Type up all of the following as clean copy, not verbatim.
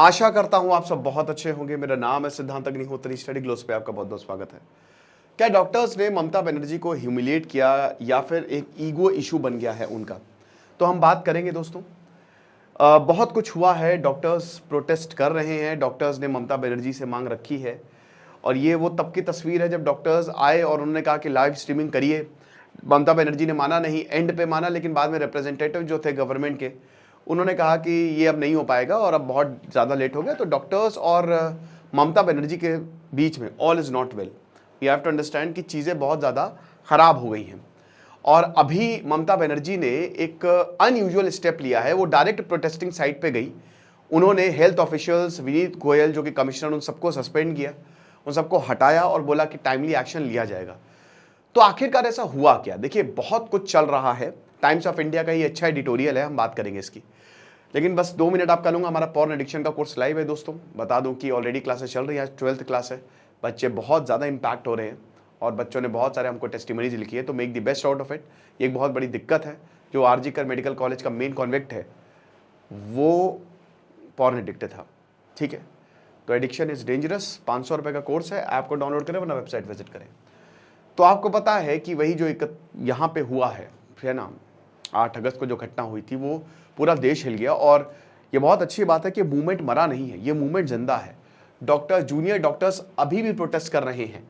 आशा करता हूं आप सब बहुत अच्छे होंगे। मेरा नाम है सिद्धांत अग्निहोत्री। स्टडी ग्लोस पे आपका बहुत बहुत स्वागत है। क्या डॉक्टर्स ने ममता बनर्जी को ह्यूमिलिएट किया या फिर एक ईगो इशू बन गया है उनका, तो हम बात करेंगे दोस्तों। बहुत कुछ हुआ है, डॉक्टर्स प्रोटेस्ट कर रहे हैं, डॉक्टर्स ने ममता बनर्जी से मांग रखी है और ये वो तब की तस्वीर है जब डॉक्टर्स आए और उन्होंने कहा कि लाइव स्ट्रीमिंग करिए। ममता बनर्जी ने माना नहीं, एंड पे माना, लेकिन बाद में रिप्रेजेंटेटिव जो थे गवर्नमेंट के, उन्होंने कहा कि ये अब नहीं हो पाएगा और अब बहुत ज़्यादा लेट हो गया। तो डॉक्टर्स और ममता बनर्जी के बीच में all is not well. You have to understand कि चीज़ें बहुत ज़्यादा ख़राब हो गई हैं और अभी ममता बनर्जी ने एक अनयूजुअल स्टेप लिया है। वो डायरेक्ट प्रोटेस्टिंग साइट पे गई। उन्होंने हेल्थ ऑफिशियल्स, विनीत गोयल जो कि कमिश्नर, उन सबको सस्पेंड किया, उन सबको हटाया और बोला कि टाइमली एक्शन लिया जाएगा। तो आखिरकार ऐसा हुआ क्या? देखिए, बहुत कुछ चल रहा है। टाइम्स ऑफ इंडिया का ये अच्छा एडिटोरियल है, हम बात करेंगे इसकी, लेकिन बस 2 मिनट आपका लूँगा। हमारा पॉर्न एडिक्शन का कोर्स लाइव है दोस्तों। बता दूं कि ऑलरेडी क्लासेस चल रही है, आज 12th क्लास है। बच्चे बहुत ज़्यादा इम्पैक्ट हो रहे हैं और बच्चों ने बहुत सारे हमको टेस्टिमनीज लिखी है। तो make the best out of it. ये एक बहुत बड़ी दिक्कत है। जो आरजी कर मेडिकल कॉलेज का मेन कॉन्वेक्ट है वो पॉर्न एडिक्ट था, ठीक है। तो एडिक्शन इज़ डेंजरस। 500 रुपये का कोर्स है, ऐप को डाउनलोड करें वरना वेबसाइट विजिट करें। तो आपको पता है कि वही जो यहाँ पे हुआ है ना, 8 अगस्त को जो घटना हुई थी, वो पूरा देश हिल गया। और ये बहुत अच्छी बात है कि मूवमेंट मरा नहीं है, ये मूवमेंट जिंदा है। डॉक्टर्स, जूनियर डॉक्टर्स अभी भी प्रोटेस्ट कर रहे हैं।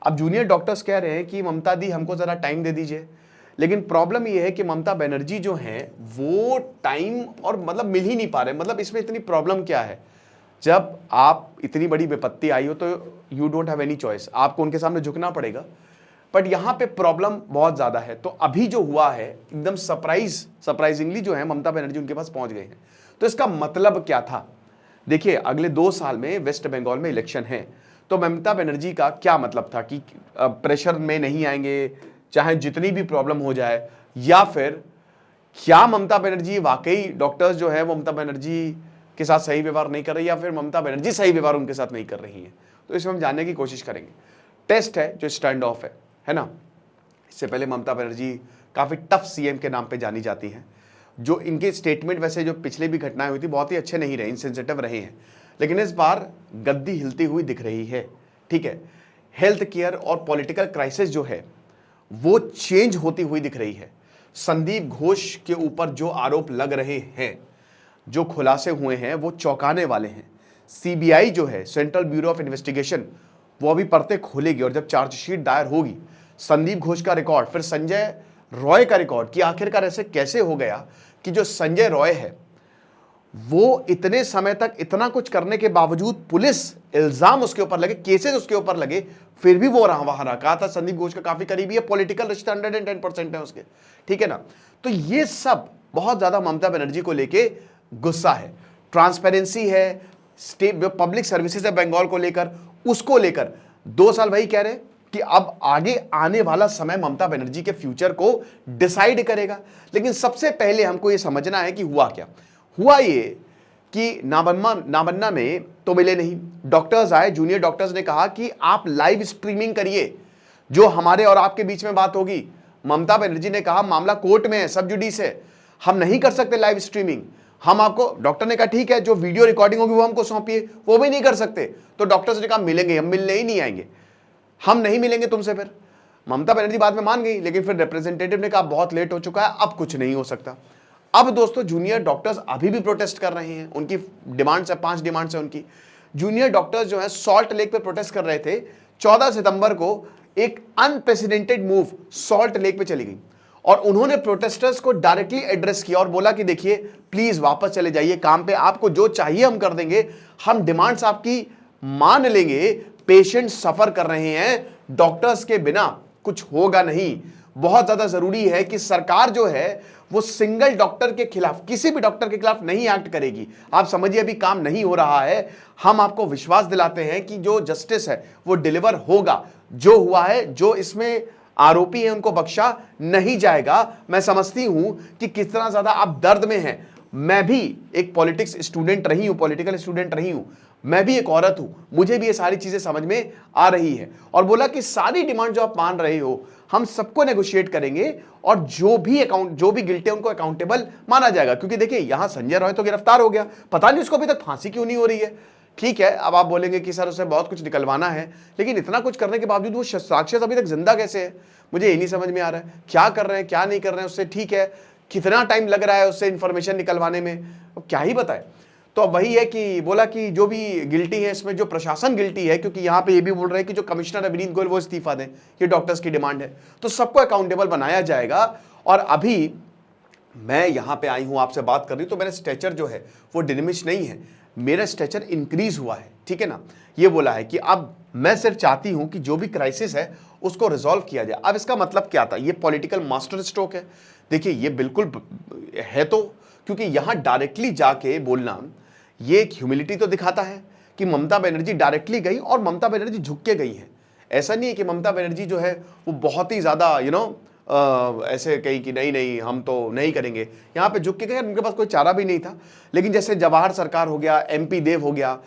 अब जूनियर डॉक्टर्स कह रहे हैं कि ममता दी हमको ज़रा टाइम दे दीजिए, लेकिन प्रॉब्लम ये है कि ममता बनर्जी जो हैं वो टाइम और मतलब मिल ही नहीं पा रहे। मतलब इसमें इतनी प्रॉब्लम क्या है? जब आप इतनी बड़ी विपत्ति आई हो तो you don't have any choice, आपको उनके सामने झुकना पड़ेगा। बट यहाँ पे प्रॉब्लम बहुत ज़्यादा है। तो अभी जो हुआ है एकदम सरप्राइजिंगली जो है ममता बनर्जी उनके पास पहुंच गए हैं। तो इसका मतलब क्या था? देखिए, अगले 2 साल में वेस्ट बंगाल में इलेक्शन है। तो ममता बनर्जी का क्या मतलब था कि प्रेशर में नहीं आएंगे चाहे जितनी भी प्रॉब्लम हो जाए, या फिर क्या ममता बनर्जी वाकई डॉक्टर्स जो है वो ममता बनर्जी के साथ सही व्यवहार नहीं कर रही, या फिर ममता बनर्जी सही व्यवहार उनके साथ नहीं कर रही है? तो इसमें हम जानने की कोशिश करेंगे। टेस्ट है जो स्टैंड ऑफ है ना। इससे पहले ममता बनर्जी काफ़ी टफ सीएम के नाम पे जानी जाती हैं। जो इनके स्टेटमेंट वैसे जो पिछले भी घटनाएं हुई थी बहुत ही अच्छे नहीं रहे, इनसेंसिटिव रहे हैं, लेकिन इस बार गद्दी हिलती हुई दिख रही है, ठीक है। हेल्थ केयर और पॉलिटिकल क्राइसिस जो है वो चेंज होती हुई दिख रही है। संदीप घोष के ऊपर जो आरोप लग रहे हैं, जो खुलासे हुए हैं, वो चौंकाने वाले हैं। सीबीआई जो है, सेंट्रल ब्यूरो ऑफ इन्वेस्टिगेशन, वो अभी परतें खोलेगी और जब चार्जशीट दायर होगी, संदीप घोष का रिकॉर्ड, फिर संजय रॉय का रिकॉर्ड, कि आखिरकार ऐसे कैसे हो गया कि जो संजय रॉय है वो इतने समय तक इतना कुछ करने के बावजूद पुलिस इल्जाम उसके ऊपर लगे, केसेस उसके ऊपर लगे, फिर भी वो वहां रहा। कहा था संदीप घोष का काफी करीबी है, पॉलिटिकल रिश्ते 110% है उसके, ठीक है ना। तो ये सब बहुत ज्यादा ममता बनर्जी को लेके गुस्सा है। ट्रांसपेरेंसी है, स्टेट पब्लिक सर्विसेज है बंगाल को लेकर, उसको लेकर 2 साल वही कह रहे हैं कि अब आगे आने वाला समय ममता बनर्जी के फ्यूचर को डिसाइड करेगा। लेकिन सबसे पहले हमको यह समझना है कि हुआ क्या। हुआ ये कि नाबन्ना में तो मिले नहीं, डॉक्टर्स आए, जूनियर डॉक्टर्स ने कहा कि आप लाइव स्ट्रीमिंग करिए, जो हमारे और आपके बीच में बात होगी। ममता बनर्जी ने कहा मामला कोर्ट में है, सब जुडिस है, हम नहीं कर सकते लाइव स्ट्रीमिंग। हम आपको, डॉक्टर ने कहा ठीक है, जो वीडियो रिकॉर्डिंग होगी वो हमको सौंपिए, वो भी नहीं कर सकते। तो डॉक्टर्स ने कहा मिलेंगे, हम मिलने ही नहीं आएंगे, हम नहीं मिलेंगे तुमसे। फिर ममता बनर्जी बाद में मान गई, लेकिन फिर रिप्रेजेंटेटिव ने कहा बहुत लेट हो चुका है, अब कुछ नहीं हो सकता। अब दोस्तों जूनियर डॉक्टर्स अभी भी प्रोटेस्ट कर रहे हैं। उनकी डिमांड्स है, 5 डिमांड्स है उनकी। जूनियर डॉक्टर्स जो है सॉल्ट लेक पे प्रोटेस्ट कर रहे थे। 14 सितंबर को एक अनप्रेसिडेंटेड मूव सॉल्ट लेक पे चली गई और उन्होंने प्रोटेस्टर्स को डायरेक्टली एड्रेस किया और बोला कि देखिए प्लीज वापस चले जाइए काम पे, आपको जो चाहिए हम कर देंगे, हम डिमांड्स आपकी मान लेंगे। पेशेंट सफर कर रहे हैं, डॉक्टर्स के बिना कुछ होगा नहीं। बहुत ज्यादा जरूरी है कि सरकार जो है वो सिंगल डॉक्टर के खिलाफ, किसी भी डॉक्टर के खिलाफ नहीं एक्ट करेगी। आप समझिए अभी काम नहीं हो रहा है, हम आपको विश्वास दिलाते हैं कि जो जस्टिस है वो डिलीवर होगा। जो हुआ है, जो इसमें आरोपी है उनको बख्शा नहीं जाएगा। मैं समझती हूं कि कितना ज्यादा आप दर्द में हैं। मैं भी एक पॉलिटिक्स स्टूडेंट रही हूं, पॉलिटिकल स्टूडेंट रही हूं। मैं भी एक औरत हूं, मुझे भी ये सारी चीजें समझ में आ रही है। और बोला कि सारी डिमांड जो आप मान रहे हो हम सबको नेगोशिएट करेंगे और जो भी गिल्टी है उनको अकाउंटेबल माना जाएगा। क्योंकि देखिए यहां संजय रॉय तो गिरफ्तार हो गया, पता नहीं उसको अभी तक फांसी क्यों नहीं हो रही है। ठीक है, अब आप बोलेंगे कि सर उसे बहुत कुछ निकलवाना है, लेकिन इतना कुछ करने के बावजूद वो राक्षस अभी तक जिंदा कैसे है, मुझे ये नहीं समझ में आ रहा है। क्या कर रहे हैं क्या नहीं कर रहे हैं उससे, ठीक है कितना टाइम लग रहा है उससे इंफॉर्मेशन निकलवाने में, अब क्या ही बताए। तो अब वही है कि बोला कि जो भी गिल्टी है इसमें, जो प्रशासन गिल्टी है, क्योंकि यहाँ पे ये भी बोल रहे हैं कि जो कमिश्नर है विनीत गोयल वो इस्तीफा दें, ये डॉक्टर्स की डिमांड है, तो सबको अकाउंटेबल बनाया जाएगा। और अभी मैं यहाँ पे आई हूँ आपसे बात कर रही हूँ तो मेरा स्टेचर जो है वो डिमिनिश नहीं है, मेरा स्टेचर इंक्रीज हुआ है, ठीक है ना। ये बोला है कि अब मैं सिर्फ चाहती हूँ कि जो भी क्राइसिस है उसको रिजॉल्व किया जाए। अब इसका मतलब क्या था, ये पॉलिटिकल मास्टर स्ट्रोक है। देखिए ये बिल्कुल है, तो क्योंकि यहाँ डायरेक्टली जाके बोलना ये एक ह्यूमिलिटी तो दिखाता है कि ममता बनर्जी डायरेक्टली गई और ममता बनर्जी झुक के गई है। ऐसा नहीं है कि ममता बनर्जी जो है वो बहुत ही ज़्यादा ऐसे कही कि नहीं नहीं हम तो नहीं करेंगे, यहाँ पे झुक के गए, उनके पास कोई चारा भी नहीं था। लेकिन जैसे जवाहर सरकार हो गया, MP देव हो गया,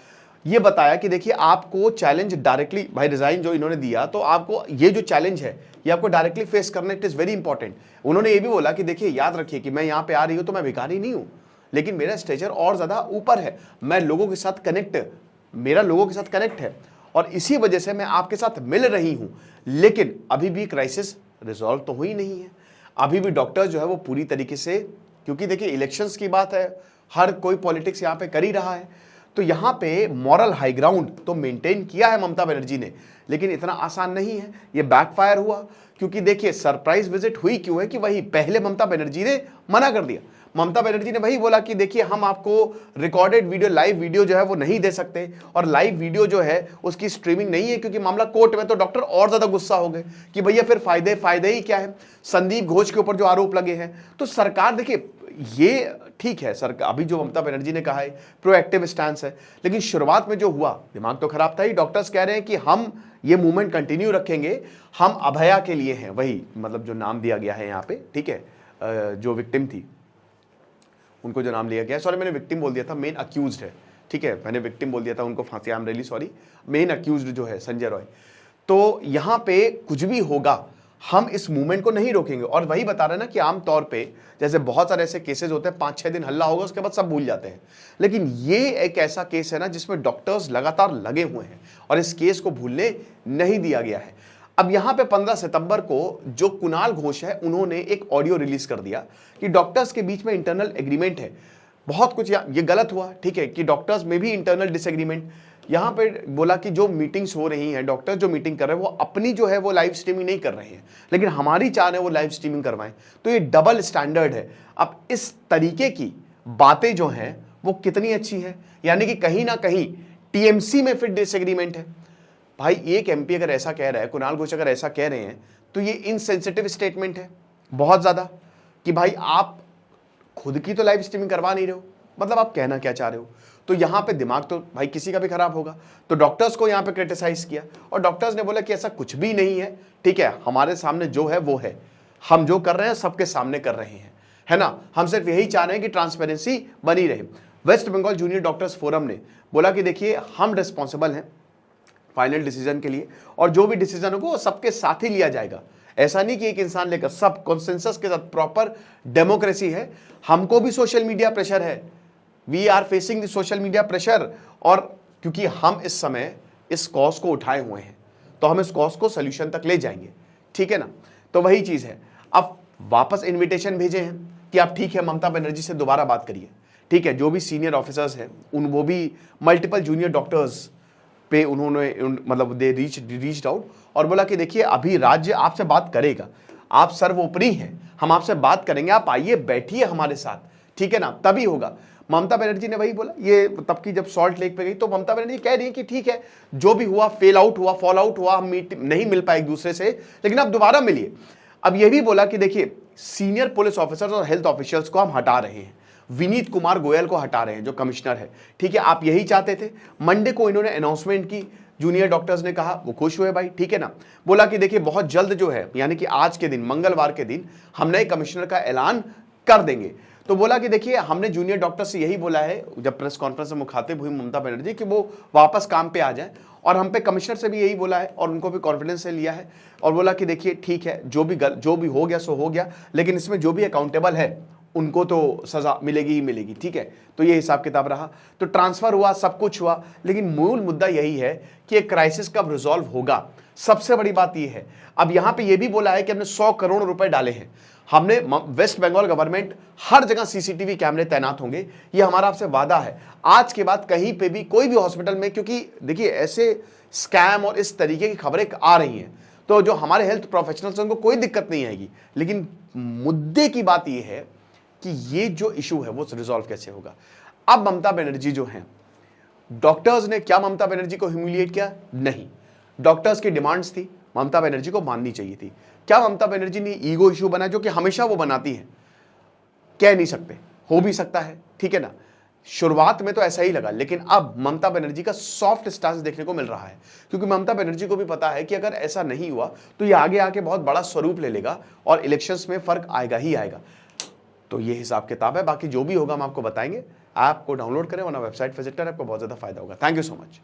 ये बताया कि देखिए आपको चैलेंज डायरेक्टली, भाई रिजाइन जो इन्होंने दिया तो आपको ये जो चैलेंज है ये आपको डायरेक्टली फेस करना, इट इज़ वेरी इंपॉर्टेंट। उन्होंने ये भी बोला कि देखिए याद रखिए कि मैं यहाँ पे आ रही हूँ तो मैं भिखारी नहीं हूँ, लेकिन मेरा स्टेचर और ज़्यादा ऊपर है, मैं लोगों के साथ मेरा लोगों के साथ कनेक्ट है और इसी वजह से मैं आपके साथ मिल रही हूँ। लेकिन अभी भी क्राइसिस रिजॉल्व तो हुई नहीं है, अभी भी डॉक्टर जो है वो पूरी तरीके से, क्योंकि देखिए इलेक्शंस की बात है, हर कोई पॉलिटिक्स यहाँ पे कर ही रहा है, तो यहाँ पे मॉरल हाई ग्राउंड तो मेंटेन किया है ममता बनर्जी ने, लेकिन इतना आसान नहीं है, ये बैकफायर हुआ। क्योंकि देखिए सरप्राइज विजिट हुई क्यों है कि वही पहले ममता बनर्जी ने मना कर दिया, ममता बनर्जी ने वही बोला कि देखिए हम आपको रिकॉर्डेड वीडियो, लाइव वीडियो जो है वो नहीं दे सकते, और लाइव वीडियो जो है उसकी स्ट्रीमिंग नहीं है क्योंकि मामला कोर्ट में। तो डॉक्टर और ज्यादा गुस्सा हो गए कि भैया फिर फायदे ही क्या है, संदीप घोष के ऊपर जो आरोप लगे हैं। तो सरकार देखिए ये ठीक है, सरकार अभी जो ममता बनर्जी ने कहा है प्रोएक्टिव स्टैंड है, लेकिन शुरुआत में जो हुआ दिमाग तो खराब था ही। डॉक्टर्स कह रहे हैं कि हम ये मूवमेंट कंटिन्यू रखेंगे, हम अभया के लिए हैं, वही मतलब जो नाम दिया गया है यहाँ पे, ठीक है, जो विक्टिम थी उनको जो नाम लिया गया है, सॉरी मैंने विक्टिम बोल दिया था, मेन अक्यूज्ड है, ठीक है, मैंने विक्टिम बोल दिया था, उनको फांसी, I am really sorry, main accused जो है संजय रॉय। तो यहाँ पे कुछ भी होगा हम इस मूवमेंट को नहीं रोकेंगे। और वही बता रहे ना कि आमतौर पे जैसे बहुत सारे ऐसे केसेस होते हैं 5-6 दिन हल्ला होगा उसके बाद सब भूल जाते हैं, लेकिन ये एक ऐसा केस है ना जिसमें डॉक्टर्स लगातार लगे हुए हैं और इस केस को भूलने नहीं दिया गया है। अब यहाँ पे 15 सितंबर को जो कुणाल घोष है उन्होंने एक ऑडियो रिलीज कर दिया कि डॉक्टर्स के बीच में इंटरनल एग्रीमेंट है, बहुत कुछ ये गलत हुआ, ठीक है, कि डॉक्टर्स में भी इंटरनल डिसएग्रीमेंट। यहाँ पे बोला कि जो मीटिंग्स हो रही हैं, डॉक्टर जो मीटिंग कर रहे हैं वो अपनी जो है वो लाइव स्ट्रीमिंग नहीं कर रहे हैं, लेकिन हमारी चाह है वो लाइव स्ट्रीमिंग करवाएं। तो ये डबल स्टैंडर्ड है। अब इस तरीके की बातें जो हैं वो कितनी अच्छी है, यानी कि कहीं ना कहीं TMC में फिर डिसएग्रीमेंट है। भाई एक MP अगर ऐसा कह रहा है, कुणाल घोष अगर ऐसा कह रहे हैं, तो ये इनसेंसिटिव स्टेटमेंट है बहुत ज्यादा, कि भाई आप खुद की तो लाइव स्ट्रीमिंग करवा नहीं रहे हो, मतलब आप कहना क्या चाह रहे हो। तो यहाँ पे दिमाग तो भाई किसी का भी खराब होगा। तो डॉक्टर्स को यहाँ पे क्रिटिसाइज किया और डॉक्टर्स ने बोला कि ऐसा कुछ भी नहीं है, ठीक है, हमारे सामने जो है वो है, हम जो कर रहे हैं सबके सामने कर रहे हैं, है ना, हम सिर्फ यही चाह रहे हैं कि ट्रांसपेरेंसी बनी रहे। West Bengal junior doctors forum ने बोला कि देखिए हम रिस्पॉन्सिबल हैं फाइनल डिसीजन के लिए, और जो भी डिसीजन होगा वो सबके साथ ही लिया जाएगा। ऐसा नहीं कि एक इंसान लेकर, सब कॉन्सेंसस के साथ, प्रॉपर डेमोक्रेसी है। हमको भी सोशल मीडिया प्रेशर है, we are facing the social media pressure, और क्योंकि हम इस समय इस कॉज को उठाए हुए हैं तो हम इस कॉज को सोल्यूशन तक ले जाएंगे, ठीक है ना। तो वही चीज है। अब वापस इन्विटेशन भेजे हैं कि आप ठीक है ममता बनर्जी से दोबारा बात करिए, ठीक है, जो भी सीनियर ऑफिसर्स हैं वो भी मल्टीपल जूनियर डॉक्टर्स पे उन्होंने मतलब दे रीच्ड आउट और बोला कि देखिए अभी राज्य आपसे बात करेगा, आप सर्वोपरि हैं, हम आपसे बात करेंगे, आप आइए बैठिए हमारे साथ, ठीक है ना, तभी होगा। ममता बनर्जी ने वही बोला, ये तब की जब सॉल्ट लेक पे गई तो ममता बनर्जी कह रही है कि ठीक है जो भी हुआ, फेल आउट हुआ, फॉल आउट हुआ, हम नहीं मिल पाए एक दूसरे से, लेकिन आप दोबारा मिलिए। अब ये भी बोला कि देखिए सीनियर पुलिस ऑफिसर्स और हेल्थ ऑफिशियल्स को हम हटा रहे हैं, विनीत कुमार गोयल को हटा रहे हैं जो कमिश्नर है, ठीक है, आप यही चाहते थे। मंडे को इन्होंने अनाउंसमेंट की, जूनियर डॉक्टर्स ने कहा, वो खुश हुए भाई, ठीक है ना। बोला कि देखिए बहुत जल्द जो है, यानी कि आज के दिन, मंगलवार के दिन, हम नए कमिश्नर का ऐलान कर देंगे। तो बोला कि देखिए हमने जूनियर डॉक्टर से यही बोला है जब प्रेस कॉन्फ्रेंस में मुखातिब हुई ममता बनर्जी कि वो वापस काम पे आ जाए, और हम पे कमिश्नर से भी यही बोला है और उनको भी कॉन्फिडेंस से लिया है और बोला कि देखिए ठीक है, जो भी हो गया सो हो गया, लेकिन इसमें जो भी अकाउंटेबल है उनको तो सजा मिलेगी ही मिलेगी, ठीक है। तो ये हिसाब किताब रहा। तो ट्रांसफर हुआ, सब कुछ हुआ, लेकिन मूल मुद्दा यही है कि एक क्राइसिस कब रिजॉल्व होगा। सबसे बड़ी बात ये है, अब यहां पे ये भी बोला है कि हमने 100 करोड़ रुपए डाले हैं, हमने वेस्ट बंगाल गवर्नमेंट हर जगह सीसीटीवी कैमरे तैनात होंगे, ये हमारा आपसे वादा है। आज के बाद कहीं पे भी कोई भी हॉस्पिटल में, क्योंकि देखिए ऐसे स्कैम और इस तरीके की खबरें आ रही हैं, तो जो हमारे हेल्थ प्रोफेशनल्स हैं उनको कोई दिक्कत नहीं आएगी, लेकिन मुद्दे की बात यह है कि ये जो इशू है वो रिजॉल्व कैसे होगा। अब ममता बनर्जी जो हैं, डॉक्टर्स ने क्या ममता बनर्जी को ह्यूमिलिएट किया? नहीं, डॉक्टर्स की डिमांड्स थी, ममता बनर्जी को माननी चाहिए थी। क्या ममता बनर्जी ने ईगो इशू बनाया, जो कि हमेशा वो बनाती है? कह नहीं सकते, हो भी सकता है, ठीक है ना। शुरुआत में तो ऐसा ही लगा, लेकिन अब ममता बनर्जी का सॉफ्ट स्टांस देखने को मिल रहा है, क्योंकि ममता बनर्जी को भी पता है कि अगर ऐसा नहीं हुआ तो ये आगे आके बहुत बड़ा स्वरूप ले लेगा और इलेक्शंस में फर्क आएगा ही आएगा। तो ये हिसाब किताब है, बाकी जो भी होगा हम आपको बताएंगे। ऐप को डाउनलोड करें, वरना वेबसाइट विजिट करें, आपको बहुत ज्यादा फायदा होगा। Thank you so much.